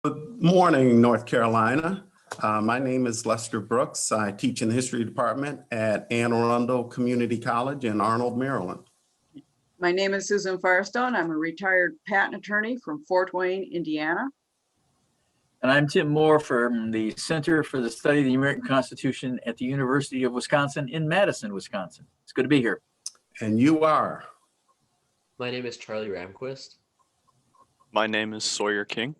Good morning, North Carolina. My name is Lester Brooks. I teach in the history department at Anne Arundel Community College in Arnold, Maryland. My name is Susan Firestone. I'm a retired patent attorney from Fort Wayne, Indiana. And I'm Tim Moore from the Center for the Study of the American Constitution at the University of Wisconsin in Madison, Wisconsin. It's good to be here. And you are? My name is Charlie Ramquist. My name is Sawyer King.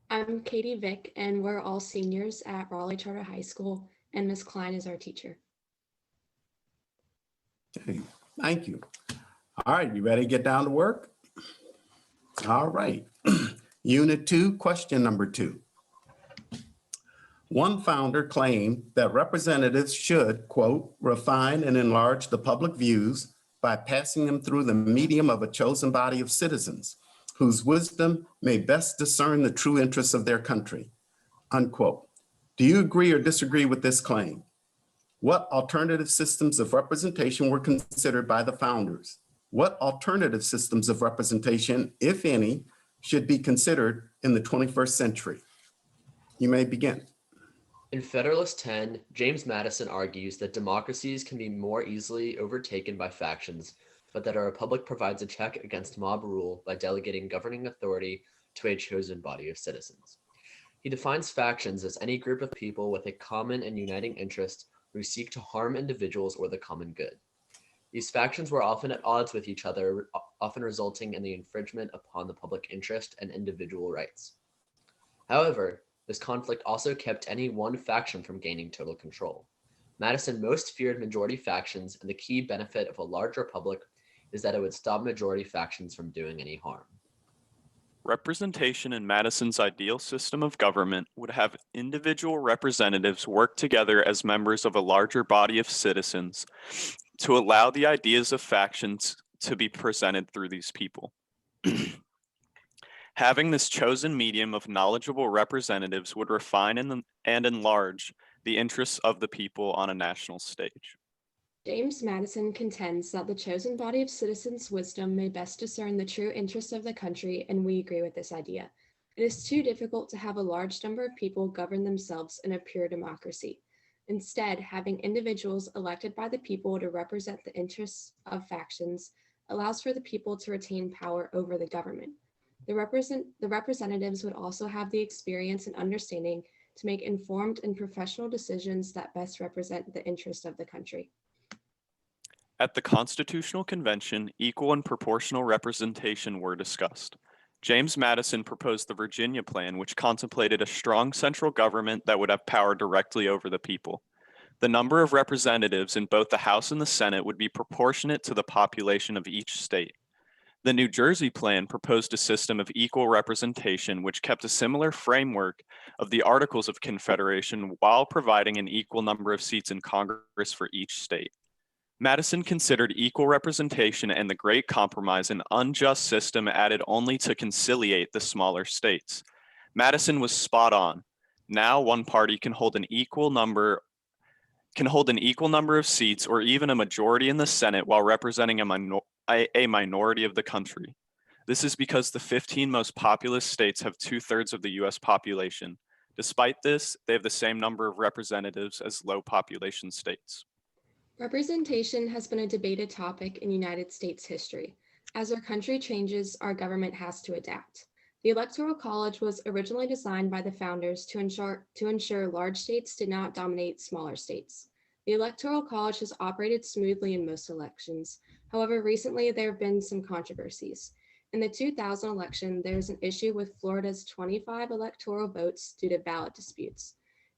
I'm Katie Vick, and we're all seniors at Raleigh Charter High School, and Ms. Klein is our teacher. Okay, thank you. All right, you ready to get down to work? All right. Unit 2, question number 2. One founder claimed that representatives should, quote, refine and enlarge the public views by passing them through the medium of a chosen body of citizens whose wisdom may best discern the true interests of their country, unquote. Do you agree or disagree with this claim? What alternative systems of representation were considered by the founders? What alternative systems of representation, if any, should be considered in the 21st century? You may begin. In Federalist 10, James Madison argues that democracies can be more easily overtaken by factions, but that a republic provides a check against mob rule by delegating governing authority to a chosen body of citizens. He defines factions as any group of people with a common and uniting interest who seek to harm individuals or the common good. These factions were often at odds with each other, often resulting in the infringement upon the public interest and individual rights. However, this conflict also kept any one faction from gaining total control. Madison most feared majority factions, and the key benefit of a large republic is that it would stop majority factions from doing any harm. Representation in Madison's ideal system of government would have individual representatives work together as members of a larger body of citizens to allow the ideas of factions to be presented through these people. Having this chosen medium of knowledgeable representatives would refine and enlarge the interests of the people on a national stage. James Madison contends that the chosen body of citizens' wisdom may best discern the true interests of the country, and we agree with this idea. It is too difficult to have a large number of people govern themselves in a pure democracy. Instead, having individuals elected by the people to represent the interests of factions allows for the people to retain power over the government. The representatives would also have the experience and understanding to make informed and professional decisions that best represent the interests of the country. At the Constitutional Convention, equal and proportional representation were discussed. James Madison proposed the Virginia Plan, which contemplated a strong central government that would have power directly over the people. The number of representatives in both the House and the Senate would be proportionate to the population of each state. The New Jersey Plan proposed a system of equal representation, which kept a similar framework of the Articles of Confederation while providing an equal number of seats in Congress for each state. Madison considered equal representation and the Great Compromise an unjust system added only to conciliate the smaller states. Madison was spot on. Now one party can hold an equal number of seats or even a majority in the Senate while representing a minority of the country. This is because the 15 most populous states have 2/3 of the US population. Despite this, they have the same number of representatives as low population states. Representation has been a debated topic in United States history. As our country changes, our government has to adapt. The Electoral College was originally designed by the founders to ensure large states did not dominate smaller states. The Electoral College has operated smoothly in most elections. However, recently there have been some controversies. In the 2000 election, there is an issue with Florida's 25 electoral votes due to ballot disputes.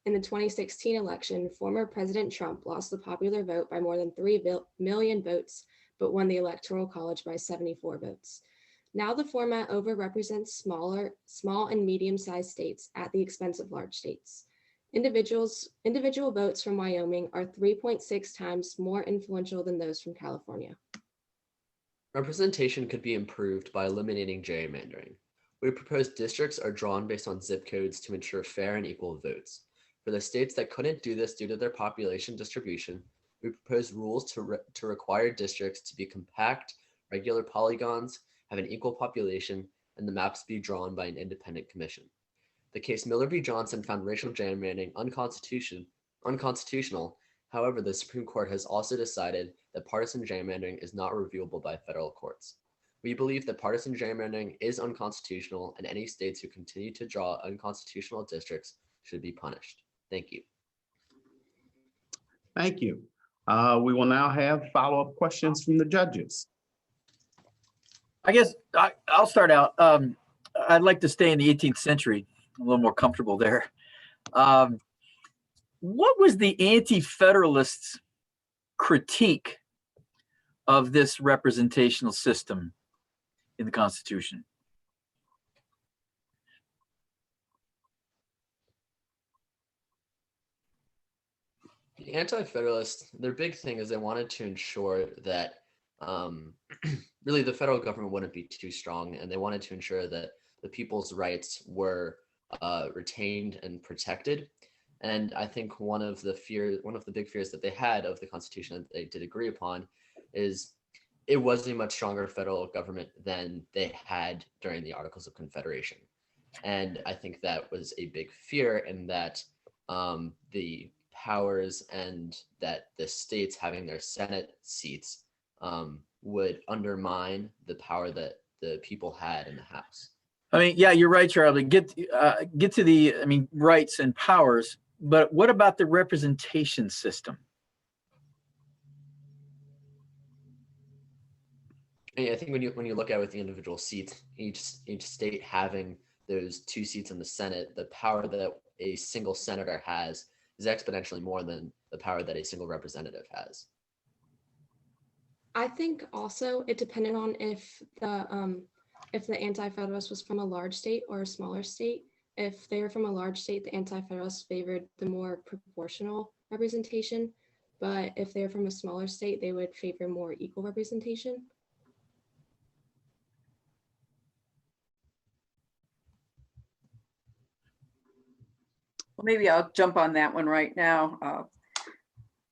In the 2016 election, former President Trump lost the popular vote by more than 3 million votes, but won the Electoral College by 74 votes. Now the format overrepresents small and medium-sized states at the expense of large states. Individual votes from Wyoming are 3.6 times more influential than those from California. Representation could be improved by eliminating gerrymandering. We propose districts are drawn based on zip codes to ensure fair and equal votes. For the states that couldn't do this due to their population distribution, we propose rules to require districts to be compact, regular polygons, have an equal population, and the maps be drawn by an independent commission. The case Miller v. Johnson found racial gerrymandering unconstitutional. However, the Supreme Court has also decided that partisan gerrymandering is not reviewable by federal courts. We believe that partisan gerrymandering is unconstitutional, and any states who continue to draw unconstitutional districts should be punished. Thank you. Thank you. We will now have follow-up questions from the judges. I guess I'll start out. I'd like to stay in the 18th century, a little more comfortable there. What was the Anti-Federalists' critique of this representational system in the Constitution? The Anti-Federalists, their big thing is they wanted to ensure that really the federal government wouldn't be too strong, and they wanted to ensure that the people's rights were retained and protected. And I think one of the big fears that they had of the Constitution that they did agree upon is it was a much stronger federal government than they had during the Articles of Confederation. And I think that was a big fear, in that the powers and that the states having their Senate seats would undermine the power that the people had in the House. I mean, yeah, you're right, Charlie. Get to the, rights and powers, but what about the representation system? I think when you look at it with the individual seats, each state having those 2 seats in the Senate, the power that a single senator has is exponentially more than the power that a single representative has. I think also it depended on if the Anti-Federalist was from a large state or a smaller state. If they were from a large state, the Anti-Federalists favored the more proportional representation. But if they're from a smaller state, they would favor more equal representation. Well, maybe I'll jump on that one right now.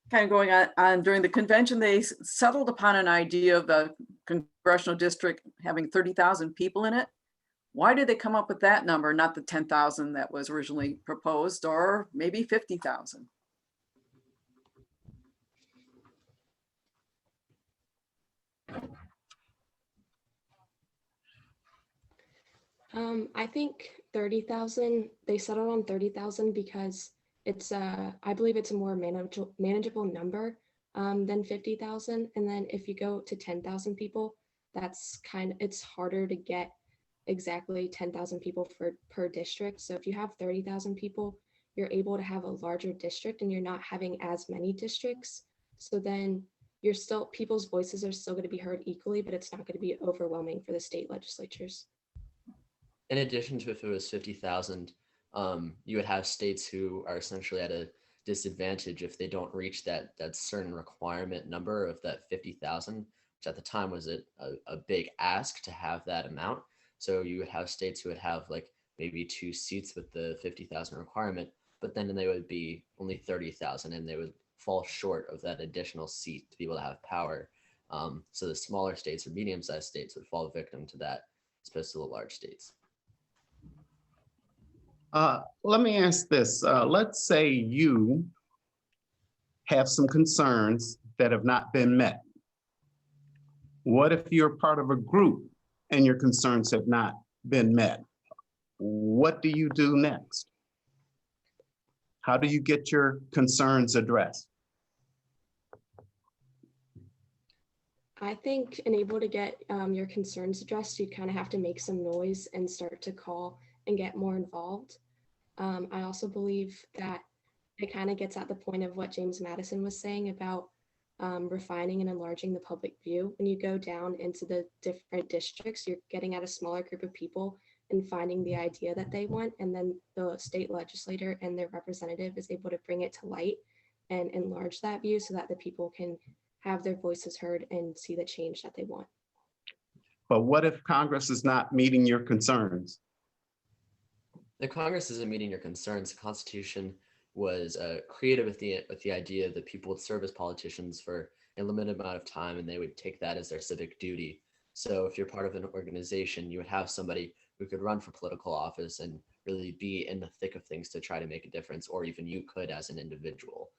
Kind of going on during the convention, they settled upon an idea of the congressional district having 30,000 people in it. Why did they come up with that number, not the 10,000 that was originally proposed, or maybe 50,000? I think 30,000, they settled on 30,000 because it's I believe it's a more manageable number than 50,000. And then if you go to 10,000 people, it's harder to get exactly 10,000 people per district. So if you have 30,000 people, you're able to have a larger district and you're not having as many districts. So then people's voices are still going to be heard equally, but it's not going to be overwhelming for the state legislatures. In addition to, if it was 50,000, you would have states who are essentially at a disadvantage if they don't reach that certain requirement number of that 50,000, which at the time was a big ask to have that amount. So you would have states who would have like maybe 2 seats with the 50,000 requirement, but then they would be only 30,000 and they would fall short of that additional seat to be able to have power. So the smaller states or medium-sized states would fall victim to that, as opposed to the large states. Let me ask this. Let's say you have some concerns that have not been met. What if you're part of a group and your concerns have not been met? What do you do next? How do you get your concerns addressed? I think in able to get your concerns addressed, you kind of have to make some noise and start to call and get more involved. I also believe that it kind of gets at the point of what James Madison was saying about refining and enlarging the public view. When you go down into the different districts, you're getting at a smaller group of people and finding the idea that they want, and then the state legislator and their representative is able to bring it to light and enlarge that view so that the people can have their voices heard and see the change that they want. But what if Congress is not meeting your concerns? The Congress isn't meeting your concerns. The Constitution was created with the idea that people would serve as politicians for a limited amount of time, and they would take that as their civic duty. So if you're part of an organization, you would have somebody who could run for political office and really be in the thick of things to try to make a difference, or even you could as an individual.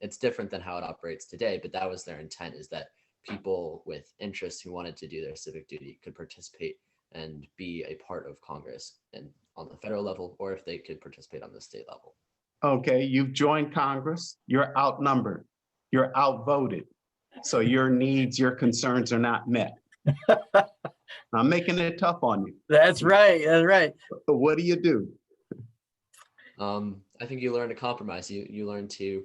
It's different than how it operates today, but that was their intent, is that people with interests who wanted to do their civic duty could participate and be a part of Congress, and on the federal level, or if they could participate on the state level. Okay, you've joined Congress, you're outnumbered, you're outvoted. So your needs, your concerns are not met. I'm making it tough on you. That's right. That's right. So what do you do? I think you learn to compromise. You learn to,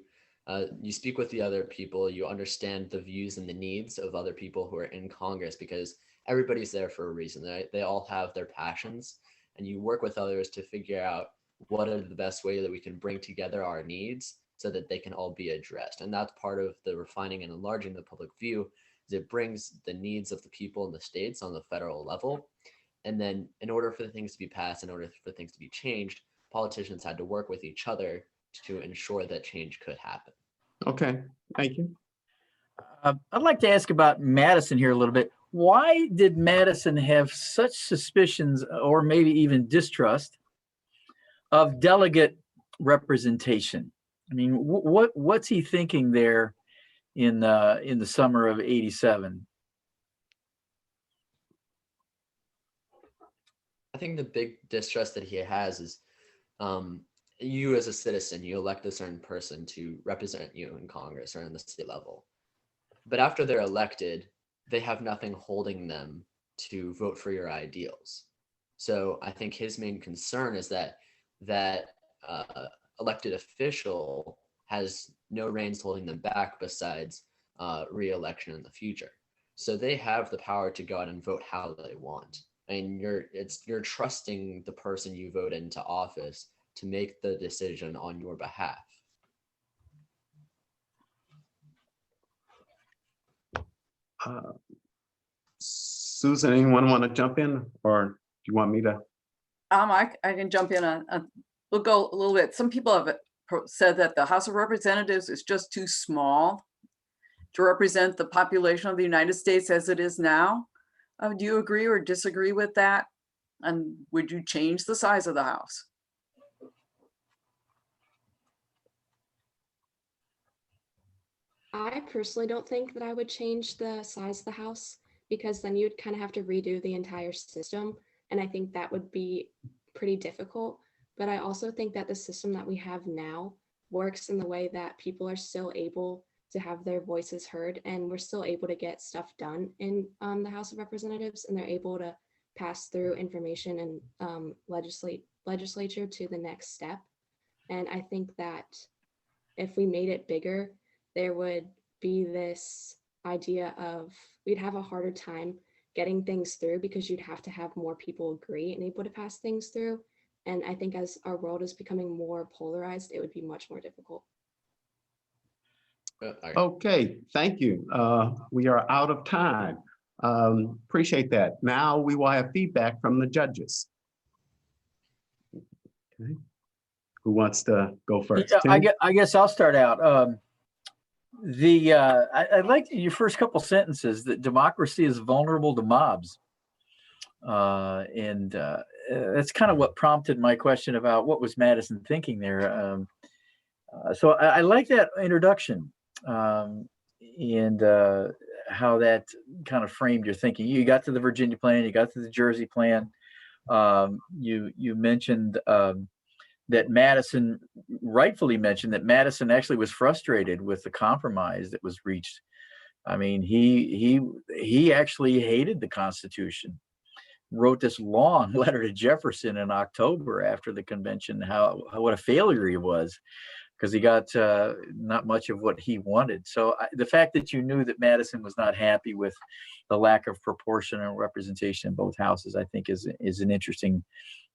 you speak with the other people, you understand the views and the needs of other people who are in Congress, because everybody's there for a reason. They all have their passions, and you work with others to figure out what are the best way that we can bring together our needs so that they can all be addressed. And that's part of the refining and enlarging the public view, is it brings the needs of the people in the states on the federal level. And then in order for the things to be passed, in order for things to be changed, politicians had to work with each other to ensure that change could happen. Okay, thank you. I'd like to ask about Madison here a little bit. Why did Madison have such suspicions, or maybe even distrust, of delegate representation? I mean, what's he thinking there in the summer of '87? I think the big distrust that he has is, you as a citizen, you elect a certain person to represent you in Congress or in the state level. But after they're elected, they have nothing holding them to vote for your ideals. So I think his main concern is that elected official has no reins holding them back besides re-election in the future. So they have the power to go out and vote how they want. And you're trusting the person you vote into office to make the decision on your behalf. Susan, anyone want to jump in, or do you want me to? I can jump in on, we'll go a little bit. Some people have said that the House of Representatives is just too small to represent the population of the United States as it is now. Do you agree or disagree with that? And would you change the size of the House? I personally don't think that I would change the size of the House, because then you'd kind of have to redo the entire system. And I think that would be pretty difficult. But I also think that the system that we have now works in the way that people are still able to have their voices heard, and we're still able to get stuff done in the House of Representatives, and they're able to pass through information and legislature to the next step. And I think that if we made it bigger, there would be this idea of we'd have a harder time getting things through, because you'd have to have more people agree and able to pass things through. And I think as our world is becoming more polarized, it would be much more difficult. Okay, thank you. We are out of time. Appreciate that. Now we will have feedback from the judges. Okay. Who wants to go first? I guess I'll start out. I liked your first couple sentences, that democracy is vulnerable to mobs. And that's kind of what prompted my question about what was Madison thinking there. So I like that introduction, and how that kind of framed your thinking. You got to the Virginia plan, you got to the Jersey plan. You mentioned that Madison, rightfully mentioned that Madison actually was frustrated with the compromise that was reached. I mean, he actually hated the Constitution. Wrote this long letter to Jefferson in October after the convention, what a failure he was, because he got not much of what he wanted. So the fact that you knew that Madison was not happy with the lack of proportional representation in both houses, I think is an interesting,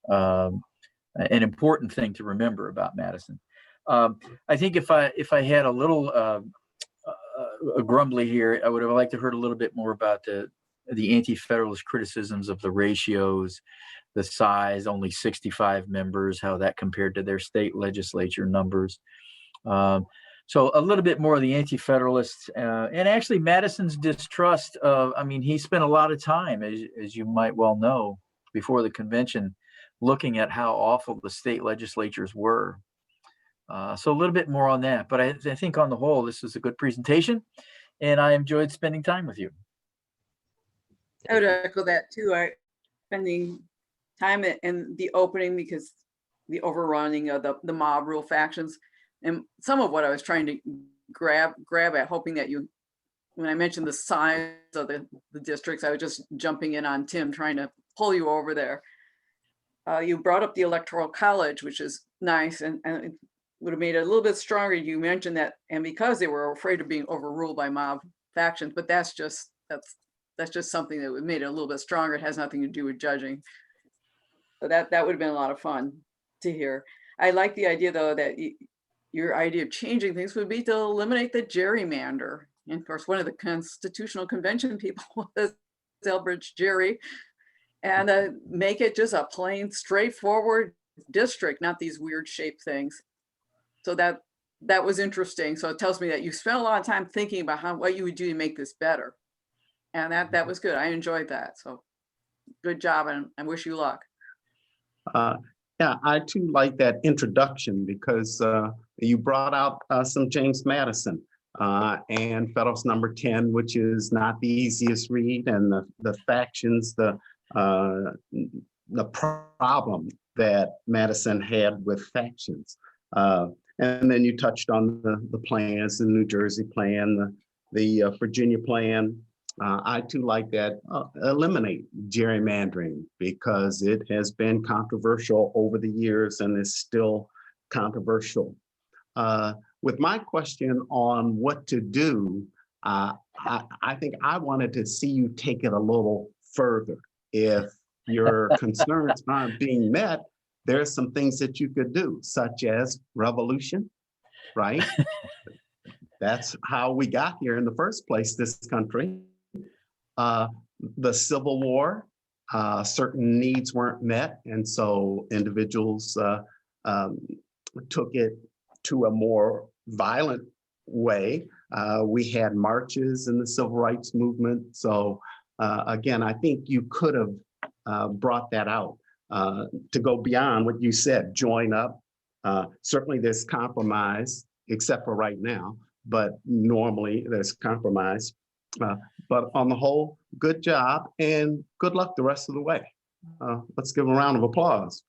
an important thing to remember about Madison. I think if I had a little grumbly here, I would have liked to heard a little bit more about the anti-federalist criticisms of the ratios, the size, only 65 members, how that compared to their state legislature numbers. So a little bit more of the anti-federalists, and actually Madison's distrust of, I mean, he spent a lot of time, as you might well know, before the convention, looking at how awful the state legislatures were. So a little bit more on that, but I think on the whole, this was a good presentation, and I enjoyed spending time with you. I would echo that too. I spending time in the opening because the overrunning of the mob rule factions, and some of what I was trying to grab at, hoping that you, when I mentioned the size of the districts, I was just jumping in on Tim, trying to pull you over there. You brought up the Electoral College, which is nice, and it would have made it a little bit stronger. You mentioned that, and because they were afraid of being overruled by mob factions, but that's just something that would made it a little bit stronger. It has nothing to do with judging. So that would have been a lot of fun to hear. I like the idea though that your idea of changing things would be to eliminate the gerrymander. And of course, one of the Constitutional Convention people was Elbridge Gerry, and make it just a plain, straightforward district, not these weird shaped things. So that was interesting. So it tells me that you spent a lot of time thinking about what you would do to make this better. And that was good. I enjoyed that. So good job, and I wish you luck. Yeah, I too like that introduction because you brought out some James Madison and Federalist Number 10, which is not the easiest read, and the factions, the problem that Madison had with factions. And then you touched on the plans, the New Jersey plan, the Virginia plan. I too like that, eliminate gerrymandering because it has been controversial over the years and is still controversial. With my question on what to do, I think I wanted to see you take it a little further. If your concerns aren't being met, there's some things that you could do, such as revolution, right? That's how we got here in the first place, this country. The Civil War, certain needs weren't met, and so individuals took it to a more violent way. We had marches in the Civil Rights Movement. So again, I think you could have brought that out to go beyond what you said, join up. Certainly there's compromise, except for right now, but normally there's compromise. But on the whole, good job and good luck the rest of the way. Let's give a round of applause.